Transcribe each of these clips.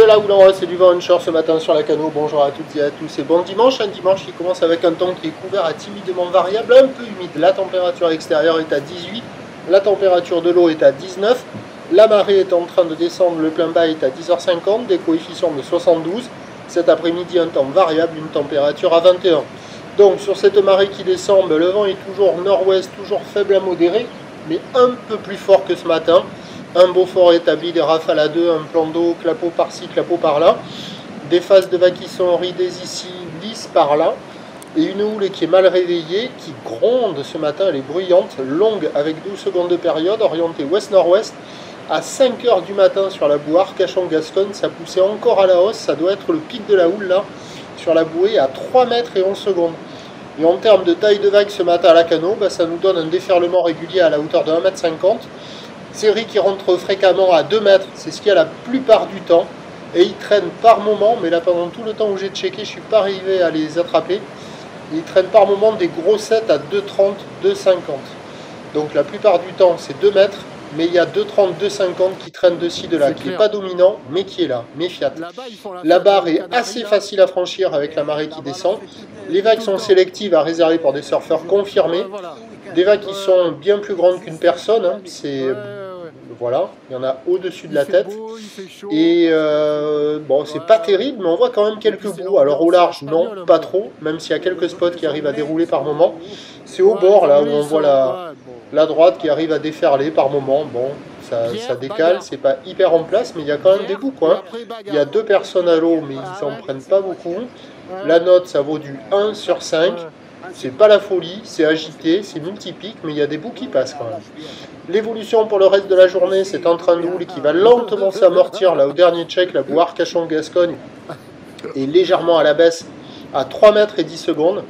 la houle en haut, c'est du vent onshore ce matin sur la Cano. Bonjour à toutes et à tous et bon dimanche. Un dimanche qui commence avec un temps qui est couvert à timidement variable, un peu humide. La température extérieure est à 18, la température de l'eau est à 19, la marée est en train de descendre, le plein bas est à 10h50, des coefficients de 72. Cet après-midi, un temps variable, une température à 21. Donc sur cette marée qui descend, le vent est toujours nord-ouest, toujours faible à modéré, mais un peu plus fort que ce matin. Un beau fort établi, des rafales à 2, un plan d'eau, clapot par-ci, clapot par-là. Des phases de vent qui sont ridées ici, lisses par-là. Et une houle qui est mal réveillée, qui gronde ce matin, elle est bruyante, longue avec 12 secondes de période, orientée ouest-nord-ouest. À 5 h du matin sur la bouée Arcachon-Gascogne, ça poussait encore à la hausse, ça doit être le pic de la houle là, sur la bouée à 3 mètres et 11 secondes. Et en termes de taille de vague ce matin à la Cano, ça nous donne un déferlement régulier à la hauteur de 1,50 m. Série qui rentre fréquemment à 2 mètres, c'est ce qu'il y a la plupart du temps. Et ils traînent par moment, mais là pendant tout le temps où j'ai checké, je ne suis pas arrivé à les attraper. Ils traînent par moment des grossettes à 2,30, 2,50. Donc la plupart du temps c'est 2 mètres, mais il y a 2,30, 2,50 qui traînent de ci, de là, qui n'est pas dominant, mais qui est là, méfiat. La barre est assez facile à franchir avec la marée qui descend. Les vagues sont sélectives à réserver pour des surfeurs confirmés. Des vagues qui sont bien plus grandes qu'une personne, hein. C'est... Voilà, il y en a au-dessus de la tête. Et bon, c'est pas terrible, mais on voit quand même quelques bouts. Alors au large, non, pas trop, même s'il y a quelques spots qui arrivent à dérouler par moment. C'est au bord, là, où on voit la droite qui arrive à déferler par moment. Bon, ça décale, c'est pas hyper en place, mais il y a quand même des bouts, quoi. Il y a 2 personnes à l'eau, mais ils en prennent pas beaucoup. La note, ça vaut du 1 sur 5. C'est pas la folie, c'est agité, c'est multipique, mais il y a des bouts qui passent quand même. L'évolution pour le reste de la journée, c'est un train de houle qui va lentement s'amortir. Là, au dernier check, la bouée Arcachon-Gascogne est légèrement à la baisse à 3 mètres et 10 secondes.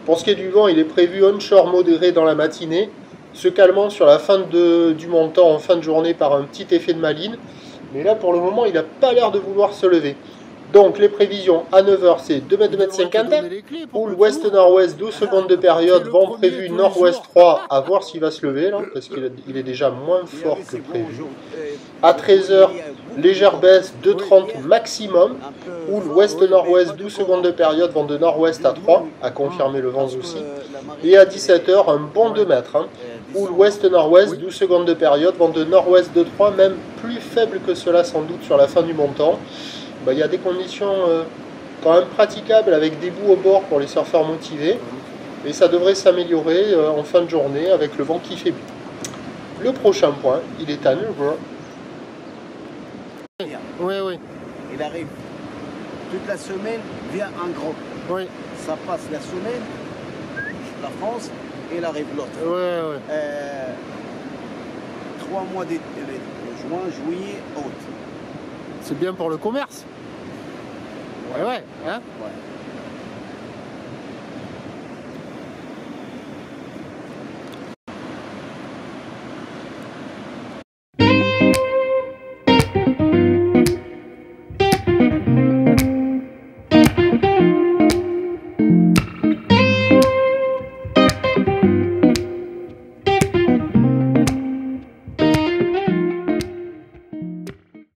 Pour ce qui est du vent, il est prévu onshore modéré dans la matinée, se calmant sur la fin du montant en fin de journée par un petit effet de maline. Mais là, pour le moment, il n'a pas l'air de vouloir se lever. Donc les prévisions à 9 h c'est 2,50 m, houle ouest-nord-ouest, 12 secondes de période, vent prévu nord-ouest 3, à voir s'il va se lever là, parce qu'il est déjà moins fort que prévu. À 13 h légère baisse, 2,30 maximum, houle ouest-nord-ouest, 12 secondes de période, vent de nord-ouest à 3, à confirmer le vent aussi. Et à 17 h un bon 2 mètres, hein. Houle ouest-nord-ouest, 12 secondes de période, vent de nord-ouest de 3, même plus faible que cela sans doute sur la fin du montant. Il y a des conditions quand même praticables avec des bouts au bord pour les surfeurs motivés. Et ça devrait s'améliorer en fin de journée avec le vent qui faiblit. Le prochain point, il est à 9 h. Oui. Il arrive toute la semaine via un groupe. Oui. Ça passe la semaine, la France, et il arrive l'autre. Oui. 3 mois de juin, juillet, août. C'est bien pour le commerce. Ouais. Hein Ouais.